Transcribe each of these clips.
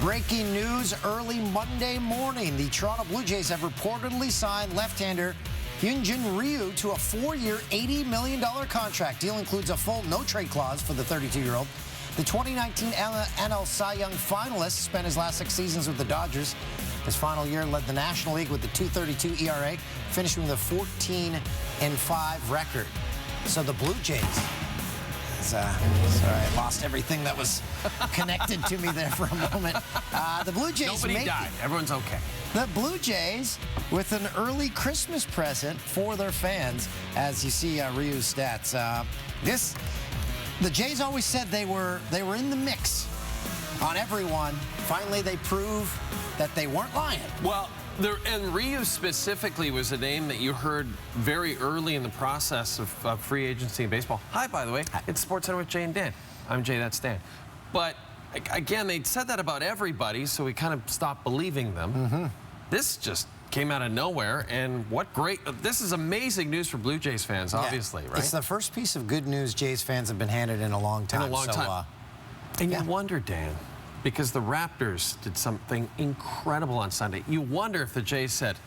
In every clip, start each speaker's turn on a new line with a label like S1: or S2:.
S1: Breaking news early Monday morning. The Toronto Blue Jays have reportedly signed left-hander Hyunjin Ryu to a 4-year, $80 million contract. Deal includes a full no-trade clause for the 32-year-old. The 2019 NL Cy Young finalist spent his last 6 seasons with the Dodgers. His final year led the National League with the .232 ERA, finishing with a 14-5 record. So the Blue Jays... sorry, I lost everything that was connected to me there for a moment. The Blue Jays...
S2: Nobody died. Everyone's okay.
S1: The Blue Jays with an early Christmas present for their fans, as you see Ryu's stats. The Jays always said they were in the mix on everyone. Finally, they prove that they weren't lying.
S2: Well, and Ryu specifically was a name that you heard very early in the process of free agency in baseball. Hi, by the way. It's SportsCenter with Jay and Dan. I'm Jay, that's Dan. But, again, they'd said that about everybody, so we kind of stopped believing them. This just came out of nowhere, and what great... This is amazing news for Blue Jays fans, obviously, right?
S1: It's the first piece of good news Jays fans have been handed in a long time.
S2: In a long time. And you wonder, Dan, because the Raptors did something incredible on Sunday. You wonder if the Jays said,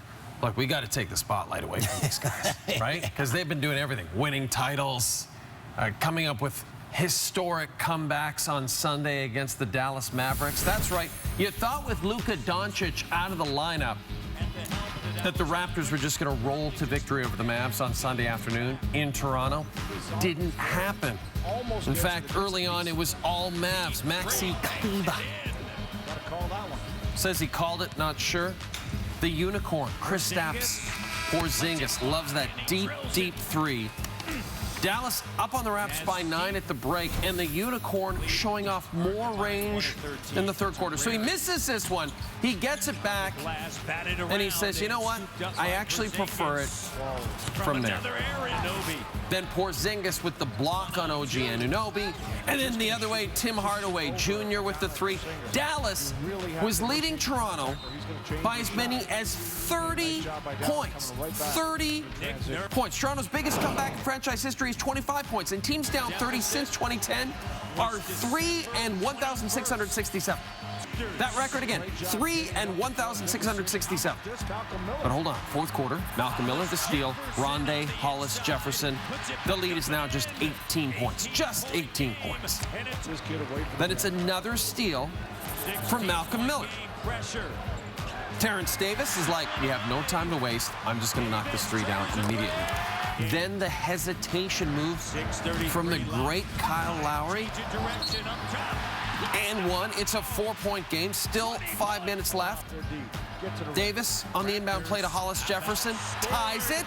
S2: look, we got to take the spotlight away from these guys, right? Because they've been doing everything, winning titles, coming up with historic comebacks on Sunday against the Dallas Mavericks. That's right. You thought with Luka Doncic out of the lineup that the Raptors were just going to roll to victory over the Mavs on Sunday afternoon in Toronto. Didn't happen. In fact, early on, it was all Mavs. Maxi Kleber says he called it, not sure. The unicorn, Kristaps Porzingis, loves that deep, deep three. Dallas up on the Raps by 9 at the break, and the unicorn showing off more range in the third quarter. So he misses this one. He gets it back, and he says, you know what? I actually prefer it from there. Then Porzingis with the block on OG Anunoby, and then the other way, Tim Hardaway Jr. with the 3. Dallas was leading Toronto by as many as 30 points. 30 points. Toronto's biggest comeback in franchise history is 25 points, and teams down 30 since 2010 are 3 and 1,667. That record again, 3 and 1,667. But hold on, fourth quarter, Malcolm Miller the steal, Rondé, Hollis, Jefferson. The lead is now just 18 points, just 18 points. Then it's another steal from Malcolm Miller. Terrence Davis is like, we have no time to waste. I'm just going to knock this 3 down immediately. Then the hesitation move from the great Kyle Lowry. And one. It's a 4-point game. Still 5 minutes left. Davis on the inbound play to Hollis Jefferson. Ties it.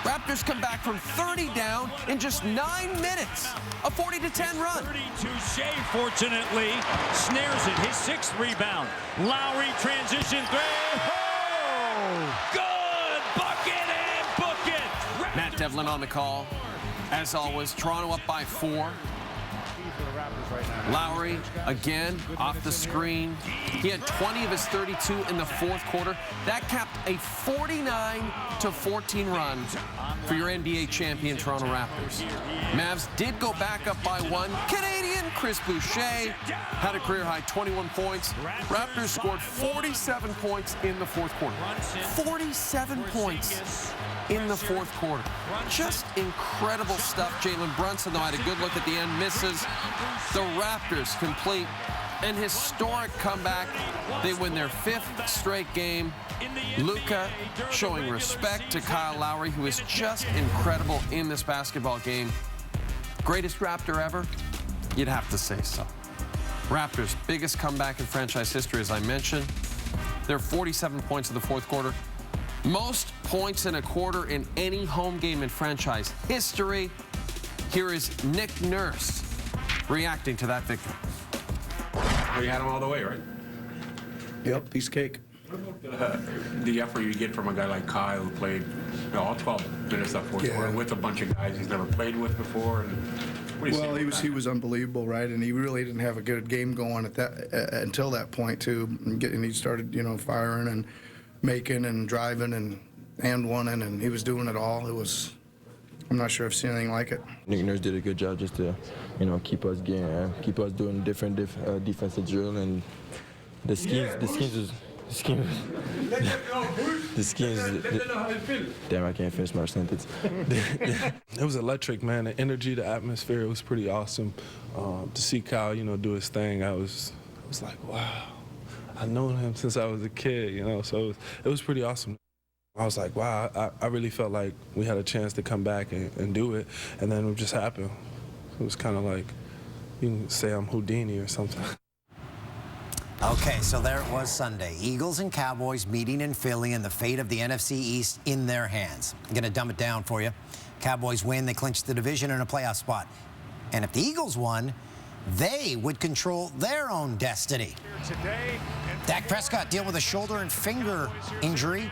S2: Raptors come back from 30 down in just 9 minutes. A 40-10 run.
S3: Touche, fortunately, snares it. His 6th rebound. Lowry transition 3. Oh! Good! Bucket and book it!
S2: Matt Devlin on the call. As always, Toronto up by 4. Lowry, again, off the screen. He had 20 of his 32 in the fourth quarter. That capped a 49-14 run for your NBA champion Toronto Raptors. Mavs did go back up by 1. Canadian Chris Boucher had a career-high 21 points. Raptors scored 47 points in the fourth quarter. 47 points in the fourth quarter. Just incredible stuff. Jalen Brunson, though, had a good look at the end, misses. The Raptors complete an historic comeback. They win their 5th straight game. Luka showing respect to Kyle Lowry, who is just incredible in this basketball game. Greatest Raptor ever? You'd have to say so. Raptors' biggest comeback in franchise history, as I mentioned. They're 47 points in the fourth quarter. Most points in a quarter in any home game in franchise history. Here is Nick Nurse reacting to that victory.
S4: Well, you had him all the way, right?
S5: Yep, piece of cake.
S4: The effort you get from a guy like Kyle, who played all 12 minutes that fourth quarter with a bunch of guys he's never played with before. And
S5: well, he was unbelievable, right? And he really didn't have a good game going at that until that point too. And he started, firing and making and driving and one-ing, and he was doing it all. I'm not sure I've seen anything like it.
S6: Nick Nurse did a good job just to, keep us doing different defensive drill and The schemes. Damn, I can't finish my sentence.
S7: It was electric, man. The energy, the atmosphere, it was pretty awesome. To see Kyle, do his thing, I was like, wow. I known him since I was a kid, so it was pretty awesome. I was like, wow, I really felt like we had a chance to come back and do it, and then it just happened. It was kind of like, you can say I'm Houdini or something.
S1: Okay, so there it was Sunday. Eagles and Cowboys meeting in Philly, and the fate of the NFC East in their hands. I'm going to dumb it down for you. Cowboys win, they clinch the division and a playoff spot. And if the Eagles won, they would control their own destiny. Dak Prescott deal with a shoulder and finger injury.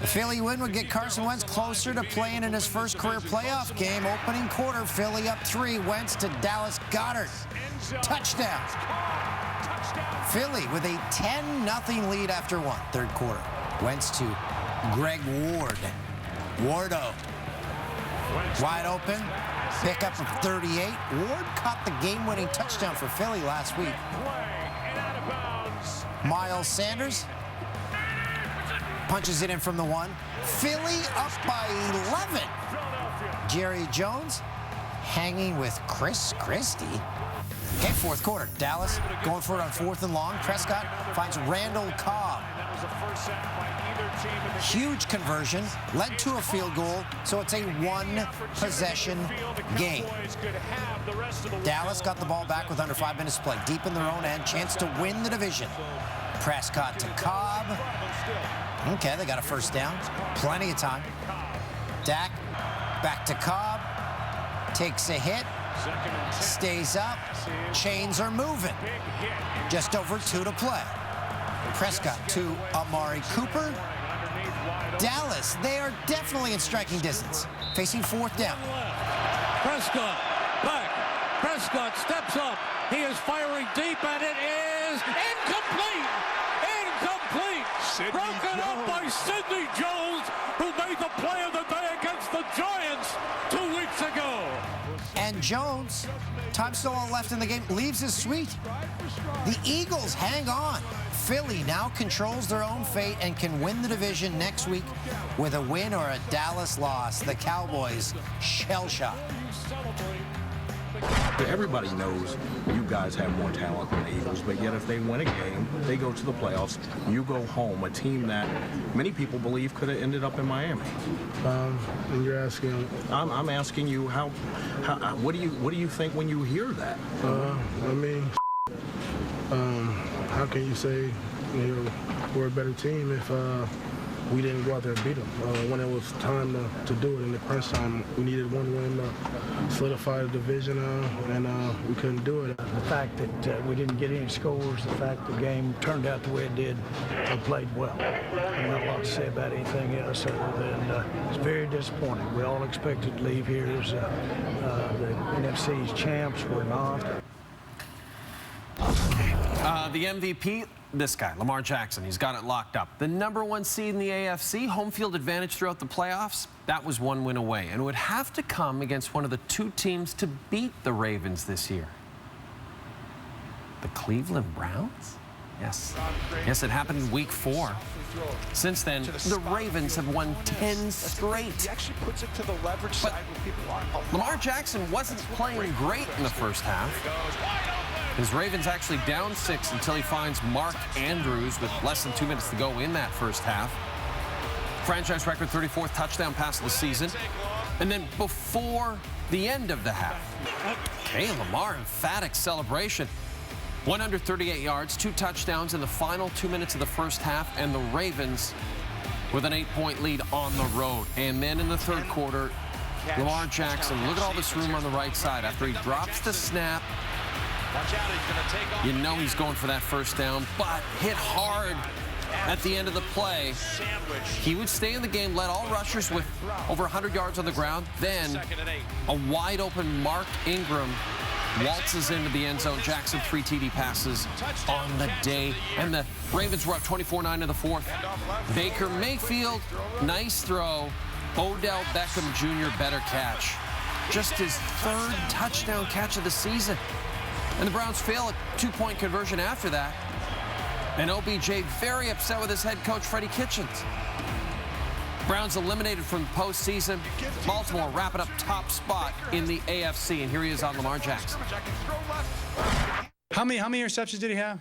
S1: The Philly win would get Carson Wentz closer to playing in his first career playoff game. Opening quarter, Philly up 3. Wentz to Dallas Goedert. Touchdown. Philly with a 10-0 lead after one. Third quarter. Wentz to Greg Ward. Wardo. Wide open. Pickup of 38. Ward caught the game-winning touchdown for Philly last week. Miles Sanders punches it in from the 1. Philly up by 11. Jerry Jones hanging with Chris Christie. Okay, fourth quarter. Dallas going for it on 4th and long. Prescott finds Randall Cobb. Huge conversion, led to a field goal, so it's a 1-possession game. Dallas got the ball back with under 5 minutes to play. Deep in their own end, chance to win the division. Prescott to Cobb. Okay, they got a first down. Plenty of time. Dak back to Cobb. Takes a hit. Stays up. Chains are moving. Just over 2 to play. Prescott to Amari Cooper. Dallas, they are definitely in striking distance. Facing 4th down.
S3: Prescott back. Prescott steps up. He is firing deep, and it is incomplete. Incomplete. Broken up by Sidney Jones, who made the play of the day against the Giants 2 weeks ago.
S1: And Jones, time still all left in the game, leaves his suite. The Eagles hang on. Philly now controls their own fate and can win the division next week with a win or a Dallas loss. The Cowboys shell-shocked.
S8: Everybody knows you guys have more talent than the Eagles, but yet if they win a game, they go to the playoffs, you go home, a team that many people believe could have ended up in Miami.
S7: And you're asking?
S8: I'm asking you what do you think when you hear that?
S7: How can you say, we're a better team if we didn't go out there and beat them? When it was time to do it in the crunch time, we needed one win to solidify the division, and we couldn't do it.
S9: The fact that we didn't get any scores, the fact the game turned out the way it did, we played well. I'm not a lot to say about anything else other than it's very disappointing. We all expected to leave here as the NFC's champs. We're not.
S2: The MVP, this guy, Lamar Jackson, he's got it locked up. The #1 seed in the AFC, home field advantage throughout the playoffs, that was 1 win away. And it would have to come against one of the 2 teams to beat the Ravens this year. The Cleveland Browns? Yes. Yes, it happened in week 4. Since then, the Ravens have won 10 straight. But Lamar Jackson wasn't playing great in the first half. His Ravens actually down 6 until he finds Mark Andrews with less than 2 minutes to go in that first half. Franchise record 34th touchdown pass of the season. And then before the end of the half, okay, Lamar, emphatic celebration. 138 yards, 2 touchdowns in the final 2 minutes of the first half, and the Ravens with an 8-point lead on the road. And then in the third quarter, Lamar Jackson, look at all this room on the right side. After he drops the snap, you know he's going for that first down, but hit hard at the end of the play. He would stay in the game, led all rushers with over 100 yards on the ground. Then a wide open Mark Ingram waltzes into the end zone. Jackson 3 TD passes on the day. And the Ravens were up 24-9 in the 4th. Baker Mayfield, nice throw. Odell Beckham Jr. better catch. Just his 3rd touchdown catch of the season. And the Browns fail a 2-point conversion after that. And OBJ very upset with his head coach, Freddie Kitchens. Browns eliminated from the postseason. Baltimore wrapping up top spot in the AFC. And here he is on Lamar Jackson.
S10: How many interceptions did he have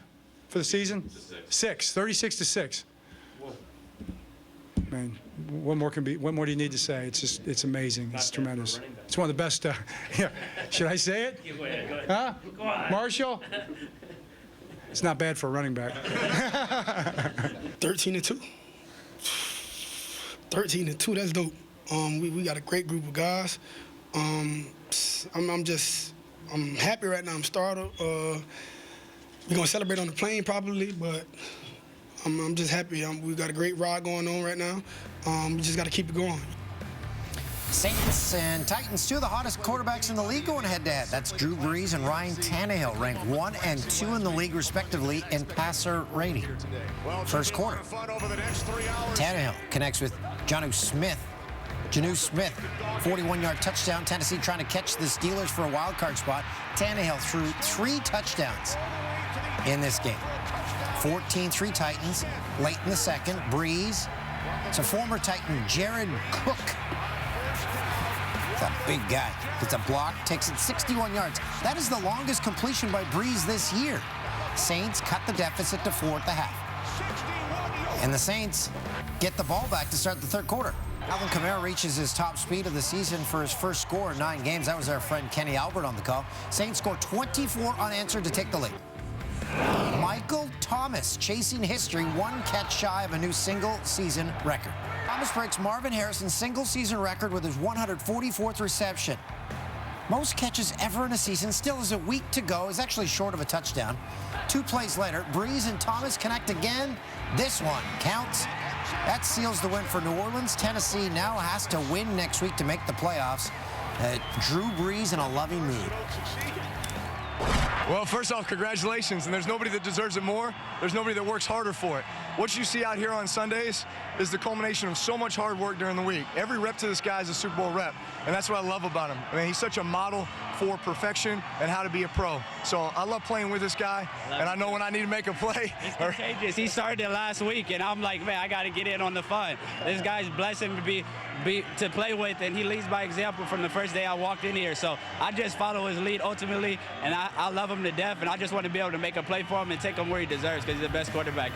S10: for the season? 6. 36 to 6. Man, what more do you need to say? It's amazing. It's tremendous. It's one of the best. Yeah. Should I say it?
S11: Go ahead.
S10: Huh? Go on. Marshall? It's not bad for a running back.
S12: 13-2. 13-2. That's dope. We got a great group of guys. I'm happy right now. I'm started. We're gonna celebrate on the plane probably, but I'm just happy. We got a great ride going on right now. We just got to keep it going.
S1: Saints and Titans, two of the hottest quarterbacks in the league going head-to-head. That's Drew Brees and Ryan Tannehill, ranked 1 and 2 in the league, respectively, in passer rating. First quarter, Tannehill connects with Jonnu Smith. 41-yard touchdown. Tennessee trying to catch the Steelers for a wild card spot. Tannehill threw 3 touchdowns in this game. 14-3 Titans. Late in the second, Brees. It's a former Titan, Jared Cook. It's a big guy. Gets a block, takes it 61 yards. That is the longest completion by Brees this year. Saints cut the deficit to 4 at the half. And the Saints get the ball back to start the third quarter. Alvin Kamara reaches his top speed of the season for his first score in 9 games. That was our friend Kenny Albert on the call. Saints score 24 unanswered to take the lead. Michael Thomas chasing history, 1 catch shy of a new single-season record. Thomas breaks Marvin Harrison's single-season record with his 144th reception. Most catches ever in a season. Still has a week to go. He's actually short of a touchdown. 2 plays later, Brees and Thomas connect again. This one counts. That seals the win for New Orleans. Tennessee now has to win next week to make the playoffs. Drew Brees in a loving mood.
S13: Well, first off, congratulations, and there's nobody that deserves it more. There's nobody that works harder for it. What you see out here on Sundays is the culmination of so much hard work during the week. Every rep to this guy is a Super Bowl rep, and that's what I love about him. I mean, he's such a model for perfection and how to be a pro. So I love playing with this guy, and I know when I need to make a play.
S11: He's contagious. He started it last week, and I'm like, man, I got to get in on the fun. This guy's blessed him to play with, and he leads by example from the first day I walked in here. So I just follow his lead ultimately, and I love him to death, and I just want to be able to make a play for him and take him where he deserves because he's the best quarterback.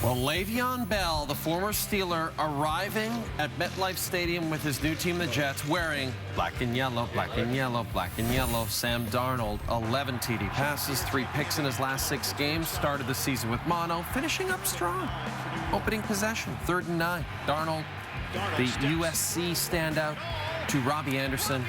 S2: Well, Le'Veon Bell, the former Steeler, arriving at MetLife Stadium with his new team, the Jets, wearing black and yellow, black and yellow, black and yellow. Sam Darnold, 11 TD passes, 3 picks in his last 6 games. Started the season with mono, finishing up strong. Opening possession, 3rd and 9. Darnold, the USC standout, to Robbie Anderson.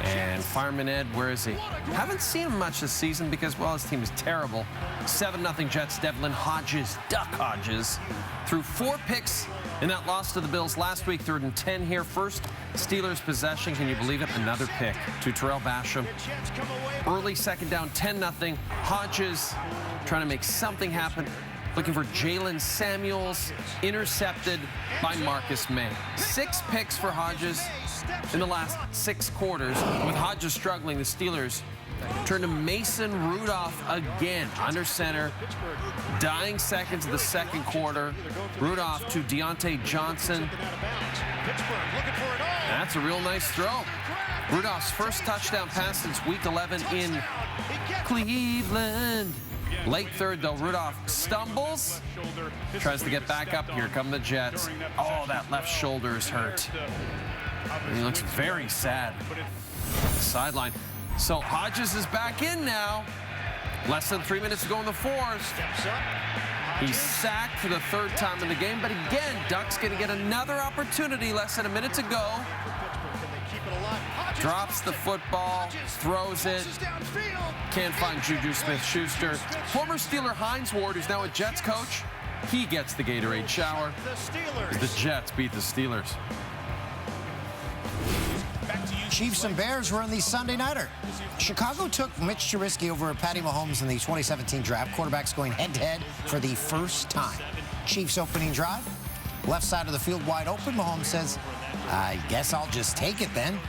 S2: And Fireman Ed, where is he? Haven't seen him much this season because, well, his team is terrible. 7-0 Jets. Devlin Hodges, Duck Hodges, threw 4 picks in that loss to the Bills last week. 3rd and 10 here. First Steelers possession. Can you believe it? Another pick to Terrell Basham. Early 2nd down, 10-0. Hodges trying to make something happen. Looking for Jalen Samuels, intercepted by Marcus May. 6 picks for Hodges in the last 6 quarters. With Hodges struggling, the Steelers turn to Mason Rudolph again under center. Dying seconds of the second quarter. Rudolph to Deontay Johnson. That's a real nice throw. Rudolph's first touchdown pass since week 11 in Cleveland. Late 3rd, though, Rudolph stumbles, tries to get back up. Here come the Jets. Oh, that left shoulder is hurt. And he looks very sad. Sideline. So Hodges is back in now. Less than 3 minutes to go in the 4th. He's sacked for the 3rd time in the game, but again, Duck's going to get another opportunity. Less than a minute to go. Drops the football, throws it. Can't find Juju Smith-Schuster. Former Steeler Hines Ward, who's now a Jets coach, he gets the Gatorade shower as the Jets beat the Steelers.
S1: Chiefs and Bears were in the Sunday nighter. Chicago took Mitch Trubisky over Patty Mahomes in the 2017 draft. Quarterbacks going head-to-head for the first time. Chiefs opening drive. Left side of the field wide open. Mahomes says, I guess I'll just take it then.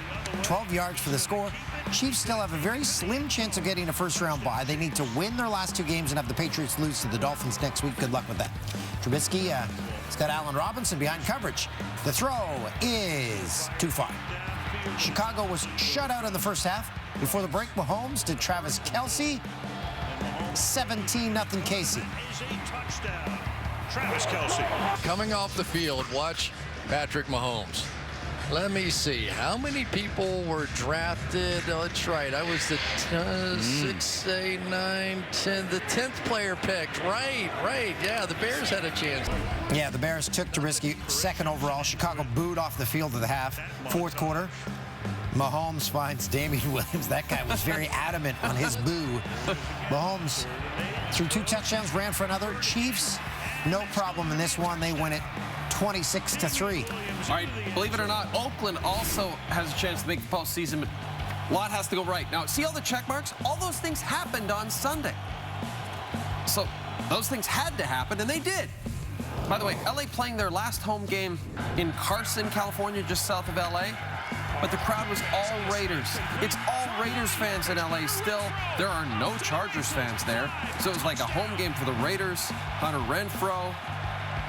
S1: 12 yards for the score. Chiefs still have a very slim chance of getting a first-round bye. They need to win their last 2 games and have the Patriots lose to the Dolphins next week. Good luck with that. Trubisky has got Allen Robinson behind coverage. The throw is too far. Chicago was shut out in the first half. Before the break, Mahomes to Travis Kelce. 17-0 Casey.
S14: Travis Kelce. Coming off the field, watch Patrick Mahomes. Let me see. How many people were drafted? That's right. I was the 6, 8, 9, 10. The 10th player picked. Right. Yeah, the Bears had a chance.
S1: Yeah, the Bears took Trubisky 2nd overall. Chicago booed off the field at the half. 4th quarter, Mahomes finds Damian Williams. That guy was very adamant on his boo. Mahomes threw 2 touchdowns, ran for another. Chiefs, no problem in this one. They win it 26-3.
S2: All right, believe it or not, Oakland also has a chance to make the postseason, but a lot has to go right. Now, see all the check marks? All those things happened on Sunday. So those things had to happen, and they did. By the way, LA playing their last home game in Carson, California, just south of LA. But the crowd was all Raiders. It's all Raiders fans in LA still. There are no Chargers fans there. So it was like a home game for the Raiders. Hunter Renfrow,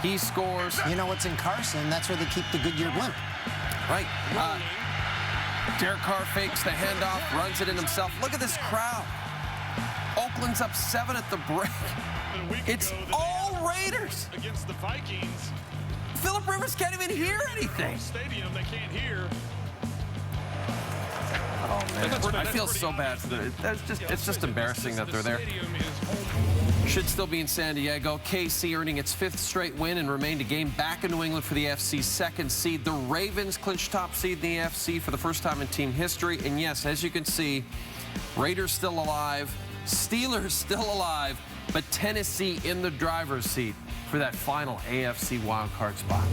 S2: he scores.
S1: You know what's in Carson? That's where they keep the Goodyear blimp.
S2: Right. Derek Carr fakes the handoff, runs it in himself. Look at this crowd. Oakland's up 7 at the break. It's all Raiders.
S14: Against the Vikings.
S2: Phillip Rivers can't even hear anything.
S14: Stadium, they can't hear.
S2: Oh, man. I feel so bad for them. It's just embarrassing that they're there. Should still be in San Diego. KC earning its 5th straight win and remained a game back in New England for the AFC's 2nd seed. The Ravens clinched top seed in the AFC for the first time in team history. And yes, as you can see, Raiders still alive, Steelers still alive, but Tennessee in the driver's seat for that final AFC wildcard spot.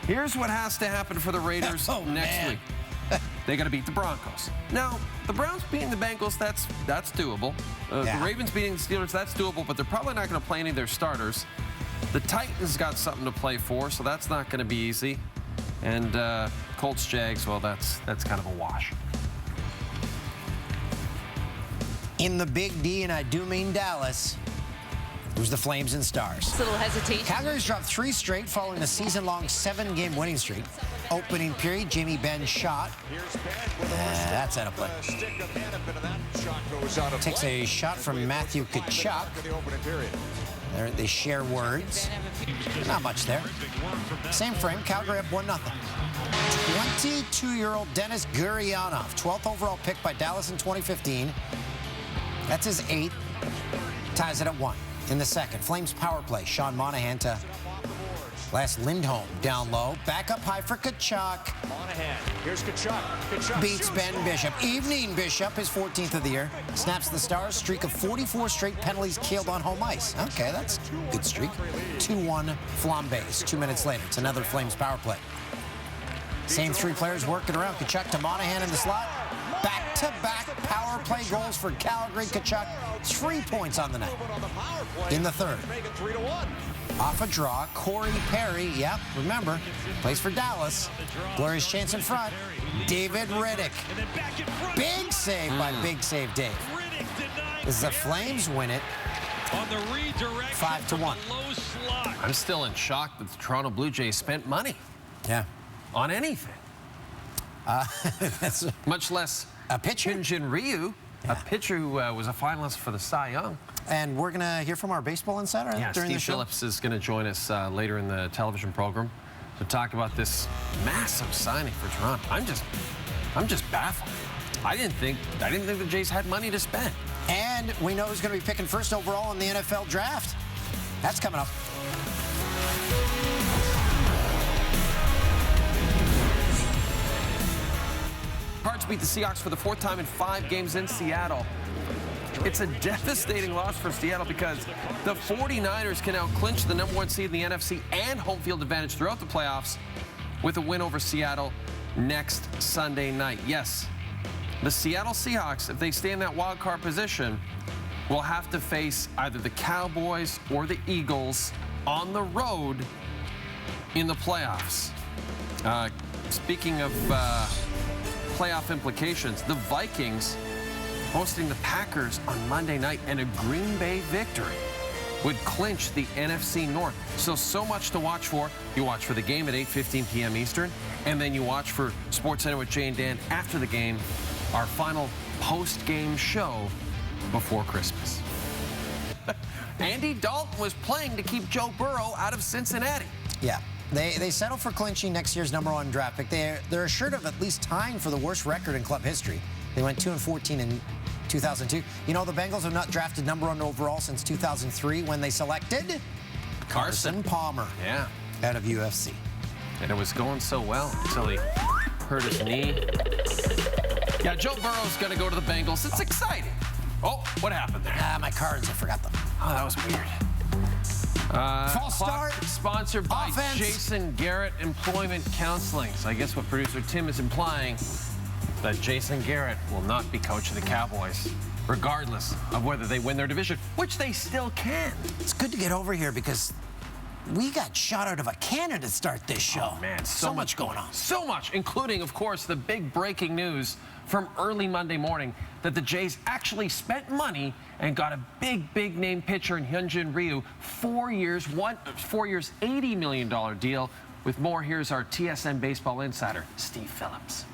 S2: Here's what has to happen for the Raiders next week. They got to beat the Broncos. Now, the Browns beating the Bengals, that's doable. The Ravens beating the Steelers, that's doable, but they're probably not going to play any of their starters. The Titans got something to play for, so that's not going to be easy. And Colts, Jags, well, that's kind of a wash.
S1: In the Big D, and I do mean Dallas, it was the Flames and Stars.
S15: Little hesitation.
S1: Calgary's dropped 3 straight following a season-long 7-game winning streak. Opening period, Jamie Benn shot. That's out of play. Takes a shot from Matthew Tkachuk. There, they share words. Not much there. Same frame, Calgary up 1-0. 22-year-old Denis Gurianov, 12th overall pick by Dallas in 2015. That's his 8th. Ties it at 1. In the second, Flames power play. Sean Monahan to last Lindholm down low. Back up high for Tkachuk.
S14: Monahan. Here's Tkachuk.
S1: Beats Ben Bishop. Evening Bishop, his 14th of the year. Snaps the Stars' streak of 44 straight penalties killed on home ice. Okay, that's a good streak. 2-1 Flambés. 2 minutes later, it's another Flames power play. Same 3 players working around. Tkachuk to Monahan in the slot. Back-to-back power play goals for Calgary. Tkachuk, 3 points on the night. In the third, off a draw, Corey Perry, yep, remember, plays for Dallas. Glorious chance in front. David Riddick. Big save by Big Save Dave. As the Flames win it 5-1.
S2: I'm still in shock that the Toronto Blue Jays spent money.
S1: Yeah.
S2: On anything.
S1: That's
S2: much less
S1: a pitcher.
S2: Hyun-Jin Ryu, a pitcher who was a finalist for the Cy Young.
S1: And we're going to hear from our baseball insider during the show.
S2: Steve Phillips is going to join us later in the television program to talk about this massive signing for Toronto. I'm just baffled. I didn't think the Jays had money to spend.
S1: And we know who's going to be picking first overall in the NFL draft. That's coming up.
S2: Cards beat the Seahawks for the 4th time in 5 games in Seattle. It's a devastating loss for Seattle because the 49ers can now clinch the #1 seed in the NFC and home field advantage throughout the playoffs with a win over Seattle next Sunday night. Yes, the Seattle Seahawks, if they stay in that wild card position, will have to face either the Cowboys or the Eagles on the road in the playoffs. Speaking of playoff implications. The Vikings hosting the Packers on Monday night, and a Green Bay victory would clinch the NFC North. So much to watch for. You watch for the game at 8:15 p.m. Eastern, and then you watch for SportsCenter with Jay and Dan after the game, our final post-game show before Christmas. Andy Dalton was playing to keep Joe Burrow out of Cincinnati.
S1: Yeah. They settled for clinching next year's #1 draft pick. They're assured of at least tying for the worst record in club history. They went 2-14 in 2002. You know, the Bengals have not drafted #1 overall since 2003 when they selected Carson Palmer out of UFC.
S2: And it was going so well until he hurt his knee. Yeah, Joe Burrow's going to go to the Bengals. It's exciting. Oh, what happened there?
S1: My cards, I forgot them.
S2: Oh, that was weird.
S1: False start.
S2: Sponsored by
S1: Offense.
S2: Jason Garrett Employment Counseling. So I guess what producer Tim is implying, that Jason Garrett will not be coach of the Cowboys, regardless of whether they win their division, which they still can.
S1: It's good to get over here because we got shot out of a cannon to start this show.
S2: Oh, man,
S1: so much going on.
S2: So much, including, of course, the big breaking news from early Monday morning that the Jays actually spent money and got a big name pitcher in Hyunjin Ryu. 4 years, $80 million deal. With more, here's our TSN baseball insider, Steve Phillips.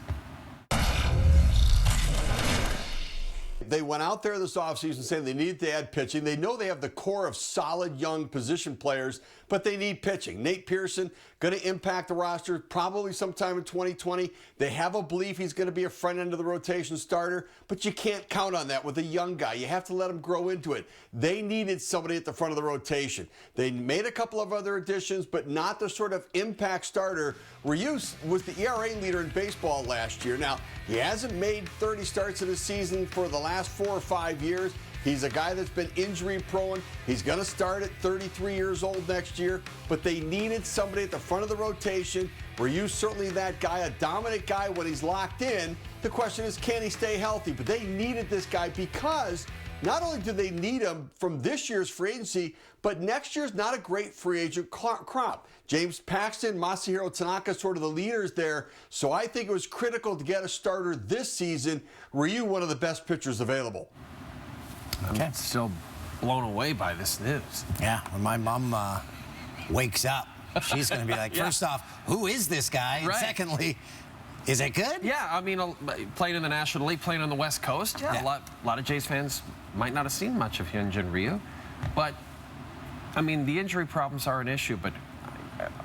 S15: They went out there this offseason saying they needed to add pitching. They know they have the core of solid young position players, but they need pitching. Nate Pearson going to impact the roster probably sometime in 2020. They have a belief he's going to be a front end of the rotation starter, but you can't count on that with a young guy. You have to let him grow into it. They needed somebody at the front of the rotation. They made a couple of other additions, but not the sort of impact starter. Ryu was the ERA leader in baseball last year. Now, he hasn't made 30 starts in a season for the last 4 or 5 years. He's a guy that's been injury prone. He's going to start at 33 years old next year, but they needed somebody at the front of the rotation. Ryu's certainly that guy, a dominant guy when he's locked in. The question is, can he stay healthy? But they needed this guy because not only do they need him from this year's free agency, but next year's not a great free agent crop. James Paxton, Masahiro Tanaka, sort of the leaders there. So I think it was critical to get a starter this season. Ryu, one of the best pitchers available.
S2: I'm still blown away by this news.
S1: Yeah, when my mom wakes up, she's going to be like, first off, who is this guy? And secondly, is it good?
S2: Yeah, I mean, playing in the National League, playing on the West Coast, a lot of Jays fans might not have seen much of Hyunjin Ryu. But, I mean, the injury problems are an issue, but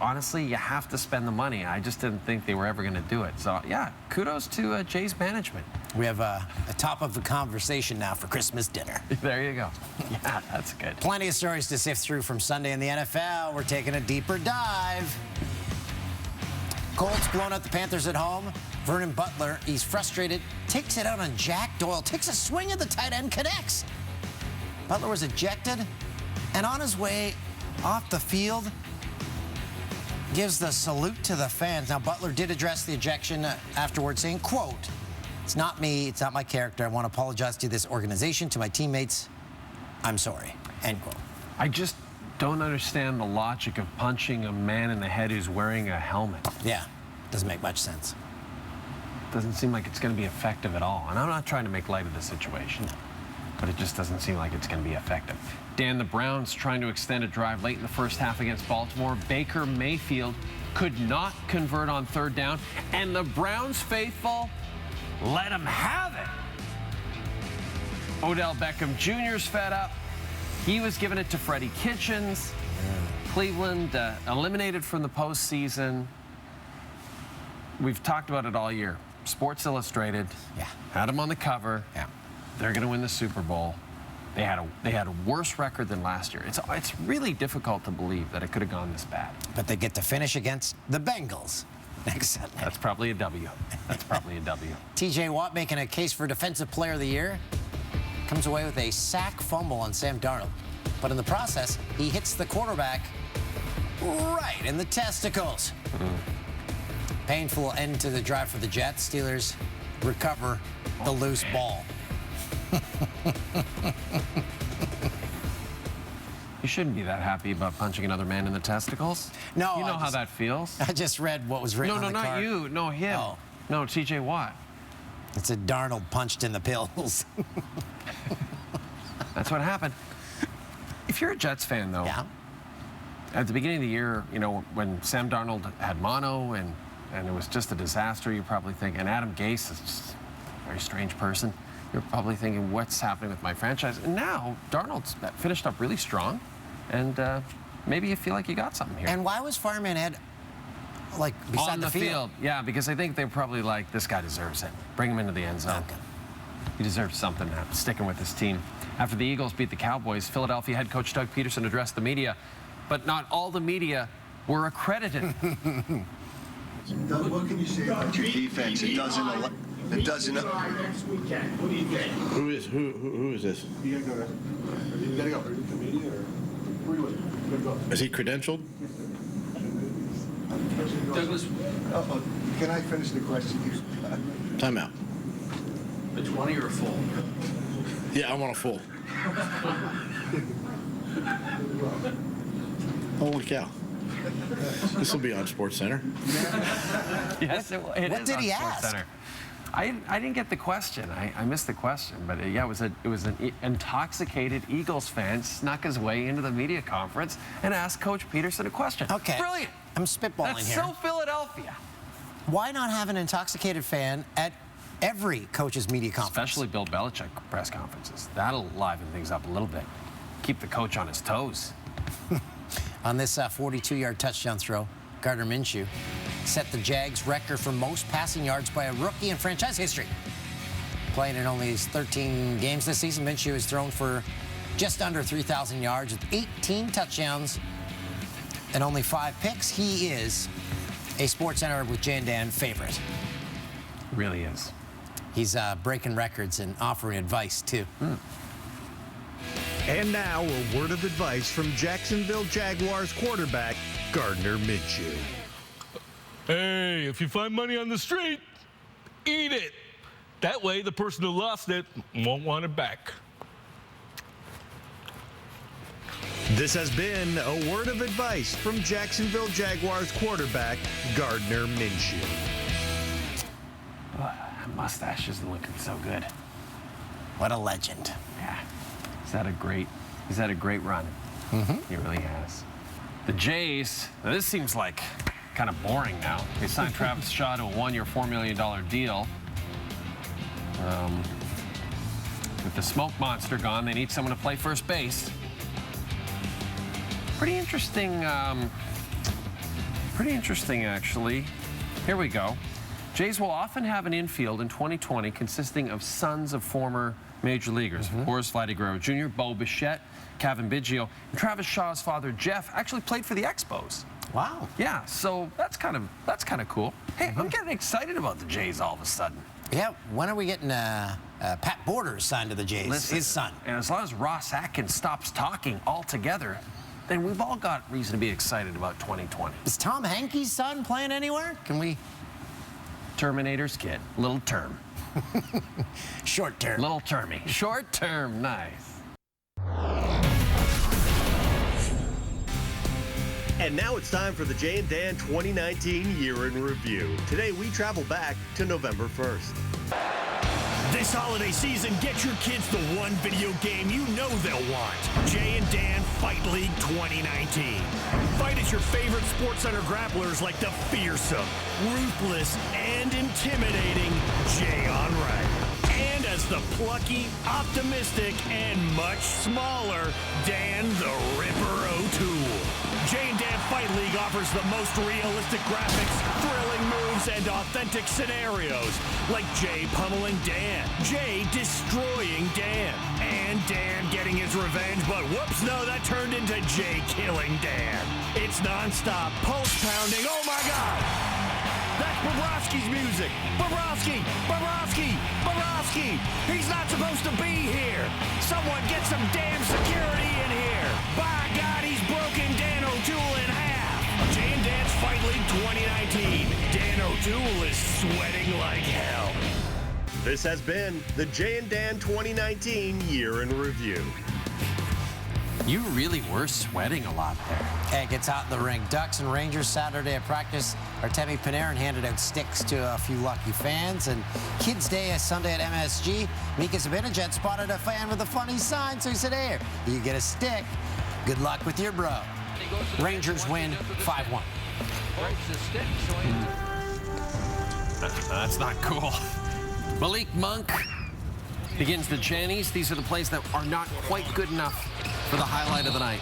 S2: honestly, you have to spend the money. I just didn't think they were ever going to do it. So, yeah, kudos to Jays management.
S1: We have a top of the conversation now for Christmas dinner.
S2: There you go. Yeah, that's good.
S1: Plenty of stories to sift through from Sunday in the NFL. We're taking a deeper dive. Colts blown out the Panthers at home. Vernon Butler, he's frustrated, takes it out on Jack Doyle, takes a swing at the tight end, connects. Butler was ejected, and on his way off the field, gives the salute to the fans. Now, Butler did address the ejection afterwards, saying, quote, "It's not me, it's not my character. I want to apologize to this organization, to my teammates. I'm sorry," end quote.
S2: I just don't understand the logic of punching a man in the head who's wearing a helmet.
S1: Yeah, doesn't make much sense.
S2: Doesn't seem like it's going to be effective at all. And I'm not trying to make light of the situation, but it just doesn't seem like it's going to be effective. Dan, the Browns trying to extend a drive late in the first half against Baltimore. Baker Mayfield could not convert on third down, and the Browns faithful let him have it. Odell Beckham Jr.'s fed up. He was giving it to Freddie Kitchens. Cleveland eliminated from the postseason. We've talked about it all year. Sports Illustrated had them on the cover. They're going to win the Super Bowl. They had a worse record than last year. It's really difficult to believe that it could have gone this bad.
S1: But they get to finish against the Bengals next Sunday.
S2: That's probably a W. That's probably a W.
S1: TJ Watt making a case for Defensive Player of the Year. Comes away with a sack fumble on Sam Darnold. But in the process, he hits the quarterback right in the testicles. Painful end to the drive for the Jets. Steelers recover the loose ball.
S2: You shouldn't be that happy about punching another man in the testicles.
S1: No,
S2: you know how that feels.
S1: I just read what was written on the card.
S2: No, not you. No, him.
S1: Oh.
S2: No, TJ Watt.
S1: It's a Darnold punched in the pills.
S2: That's what happened. If you're a Jets fan, though, at the beginning of the year, you know, when Sam Darnold had mono and it was just a disaster, you're probably thinking, and Adam Gase is just a very strange person. You're probably thinking, what's happening with my franchise? And now Darnold's finished up really strong, and maybe you feel like you got something here.
S1: And why was Fireman Ed, like, beside
S2: on the field? Yeah, because I think they're probably like, this guy deserves it. Bring him into the end zone. Okay. He deserves something, sticking with his team. After the Eagles beat the Cowboys, Philadelphia head coach Doug Peterson addressed the media, but not all the media were accredited.
S16: Doug, what can you say about your defense? It doesn't. Next weekend. What do you think?
S17: Who is this?
S16: You gotta go. Who are you with?
S17: Is he credentialed?
S16: Douglas. Can I finish the question here?
S17: Time out.
S2: A 20 or a full?
S17: Yeah, I want a full. Holy cow. This will be on Sports Center.
S2: Yes, it
S1: what
S2: is
S1: did
S2: on
S1: he
S2: Sports
S1: ask?
S2: Center. I didn't get the question. I missed the question, but yeah, it was an intoxicated Eagles fan snuck his way into the media conference and asked Coach Peterson a question.
S1: Okay.
S2: Brilliant.
S1: I'm spitballing
S2: That's
S1: here.
S2: so Philadelphia.
S1: Why not have an intoxicated fan at every coach's media conference?
S2: Especially Bill Belichick press conferences. That'll liven things up a little bit. Keep the coach on his toes.
S1: On this 42-yard touchdown throw, Gardner Minshew set the Jags record for most passing yards by a rookie in franchise history. Playing in only his 13 games this season, Minshew has thrown for just under 3,000 yards with 18 touchdowns and only 5 picks. He is a SportsCenter with Jay and Dan favorite.
S2: Really is.
S1: He's breaking records and offering advice, too.
S18: And now a word of advice from Jacksonville Jaguars quarterback Gardner Minshew.
S3: Hey, if you find money on the street, eat it. That way the person who lost it won't want it back.
S18: This has been a word of advice from Jacksonville Jaguars quarterback Gardner Minshew.
S2: That mustache is looking so good.
S1: What a legend.
S2: Yeah. He's had a great run. He really has. The Jays, now this seems like kind of boring now. They signed Travis Shaw to a 1-year, $4 million deal. With the smoke monster gone, they need someone to play first base. Pretty interesting, actually. Here we go. Jays will often have an infield in 2020 consisting of sons of former major leaguers. Horace Vladdy Guerrero Jr., Bo Bichette, Kevin Biggio, and Travis Shaw's father, Jeff, actually played for the Expos.
S1: Wow.
S2: Yeah, so that's kind of cool. Hey, I'm getting excited about the Jays all of a sudden.
S1: Yeah, when are we getting Pat Borders signed to the Jays?
S2: Listen,
S1: his son.
S2: And as long as Ross Atkins stops talking altogether, then we've all got reason to be excited about 2020.
S1: Is Tom Hankey's son playing anywhere? Can we?
S2: Terminator's kid. Little term.
S1: Short term.
S2: Little termy. Short term. Nice.
S19: And now it's time for the Jay and Dan 2019 Year in Review. Today we travel back to November 1st.
S18: This holiday season, get your kids the one video game you know they'll want. Jay and Dan Fight League 2019. Fight as your favorite SportsCenter grapplers like the fearsome, ruthless, and intimidating Jay Onrait. And as the plucky, optimistic, and much smaller Dan the Ripper O'Toole. Jay and Dan Fight League offers the most realistic graphics, thrilling moves, and authentic scenarios, like Jay pummeling Dan, Jay destroying Dan, and Dan getting his revenge, but whoops, no, that turned into Jay killing Dan. It's nonstop, pulse-pounding, oh my God! That's Bobrovsky's music! Bobrovsky! Bobrovsky! Bobrovsky! He's not supposed to be here! Someone get some damn security in here! By God, he's broken Dan O'Toole in half! Jay and Dan's Fight League 2019. Dan O'Toole is sweating like hell.
S19: This has been the Jay and Dan 2019 Year in Review.
S2: You really were sweating a lot there.
S1: Hey, it gets hot in the ring. Ducks and Rangers Saturday at practice. Artemi Panarin handed out sticks to a few lucky fans. And Kids Day is Sunday at MSG. Mika Zibanejad spotted a fan with a funny sign, so he said, "Hey, you get a stick. Good luck with your bro." Rangers win 5-1.
S2: That's not cool. Malik Monk begins the Jannies. These are the plays that are not quite good enough for the highlight of the night,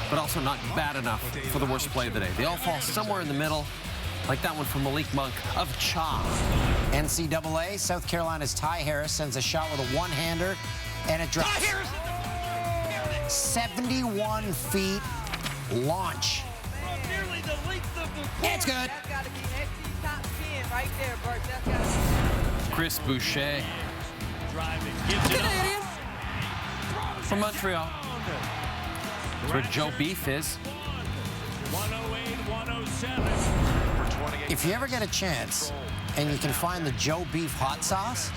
S2: but also not bad enough for the worst play of the day. They all fall somewhere in the middle, like that one from Malik Monk of Cha.
S1: NCAA, South Carolina's Ty Harris sends a shot with a one-hander, and it drops. 71 feet launch. It's good.
S2: Chris Boucher. Canadian from Montreal. That's where Joe Beef is.
S1: If you ever get a chance and you can find the Joe Beef hot sauce,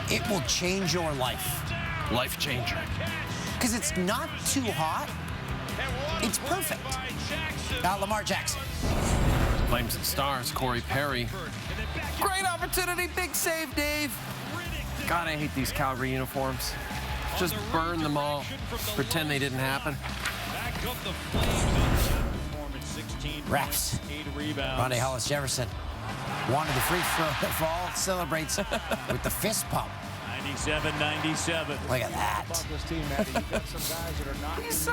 S1: it will change your life.
S2: Life changer.
S1: Because it's not too hot. It's perfect. Lamar Jackson.
S2: Flames and Stars, Corey Perry. Great opportunity, big save, Dave. God, I hate these Calgary uniforms. Just burn them all. Pretend they didn't happen.
S1: Refs. Rondae Hollis Jefferson wanted the free fall, celebrates with the fist pump.
S3: 97-97.
S1: Look at that.
S2: He's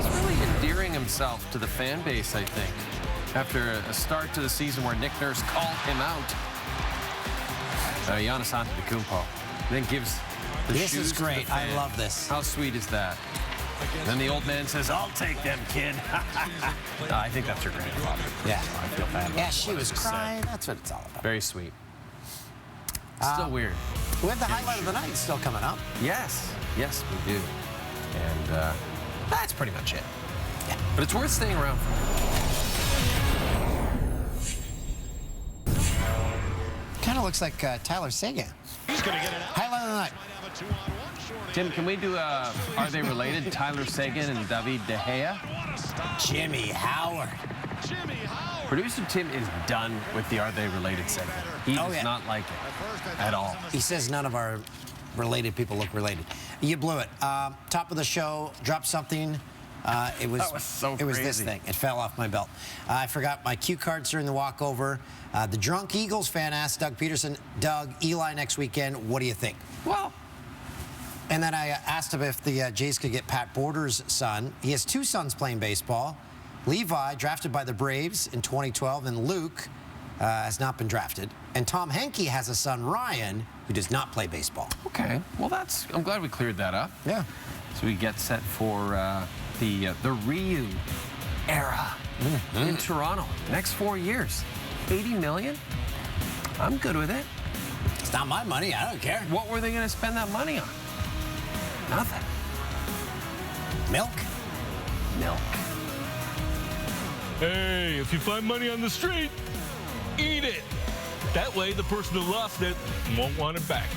S2: really endearing himself to the fan base, I think. After a start to the season where Nick Nurse called him out, Giannis Antetokounmpo then gives the
S1: This
S2: shoes
S1: is great.
S2: to the fan.
S1: I love this.
S2: How sweet is that? Then the old man says, "I'll take them, kid." I think that's her grandfather.
S1: Yeah.
S2: I feel bad.
S1: Yeah, she was crying. That's what it's all about.
S2: Very sweet. Still weird.
S1: We have the highlight of the night still coming up.
S2: Yes. Yes, we do. And that's pretty much it. Yeah. But it's worth staying around for.
S1: Kind of looks like Tyler Seguin. Highlight of the night.
S2: Tim, can we do Are They Related? Tyler Seguin and David De Gea?
S1: Jimmy Howard.
S2: Producer Tim is done with the Are They Related segment. He does not like it at all.
S1: He says none of our related people look related. You blew it. Top of the show, dropped something. It was
S2: so
S1: It was this
S2: crazy.
S1: thing. It fell off my belt. I forgot my cue cards during the walkover. The drunk Eagles fan asked Doug Peterson, "Doug, Eli next weekend, what do you think?"
S2: Well.
S1: And then I asked him if the Jays could get Pat Border's son. He has two sons playing baseball. Levi, drafted by the Braves in 2012, and Luke has not been drafted. And Tom Henke has a son, Ryan, who does not play baseball.
S2: Okay. Well, I'm glad we cleared that up.
S1: Yeah.
S2: So we get set for the Ryu era in Toronto. Next 4 years. 80 million? I'm good with it.
S1: It's not my money. I don't care.
S2: What were they going to spend that money on? Nothing.
S1: Milk?
S2: Milk.
S20: Hey, if you find money on the street, eat it. That way the person who lost it won't want it back.